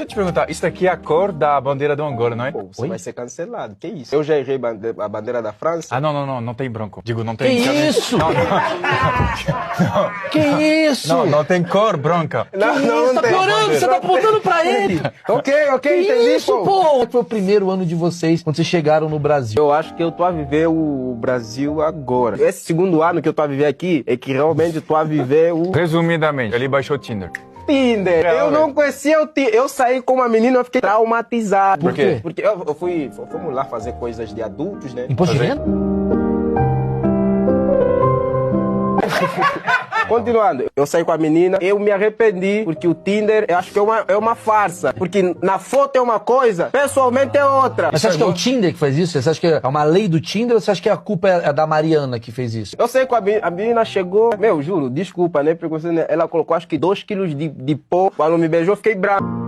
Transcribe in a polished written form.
eu te perguntar, isso aqui é a cor da bandeira do Angola, não é? Pô, você vai ser cancelado. Que isso? Eu já errei a bandeira da França. Ah, não tem branco. Digo, não tem... Que isso? Não, Que isso? não tem cor branca. Você tá tem. piorando, você tá apontando pra ele. Ok, Que entendi, isso, pô? Como foi o primeiro ano de vocês, quando vocês chegaram no Brasil? Eu acho que eu tô a viver o Brasil agora. Esse segundo ano que eu tô a viver aqui é que realmente eu tô a viver o Resumidamente, ele baixou o Tinder. Tinder. Eu não conhecia o Tinder. Eu saí com uma menina, eu fiquei traumatizado. Por quê? Porque fomos lá fazer coisas de adultos, né? Imposto de renda? Continuando, eu saí com a menina, eu me arrependi, porque o Tinder, eu acho que é uma farsa. Porque na foto é uma coisa, pessoalmente é outra. Mas você acha que é o Tinder que faz isso? Você acha que é uma lei do Tinder ou você acha que a culpa é da Mariana que fez isso? Eu sei que a menina chegou, juro, desculpa, né? Porque ela colocou acho que 2 quilos de pó. Quando me beijou, eu fiquei bravo.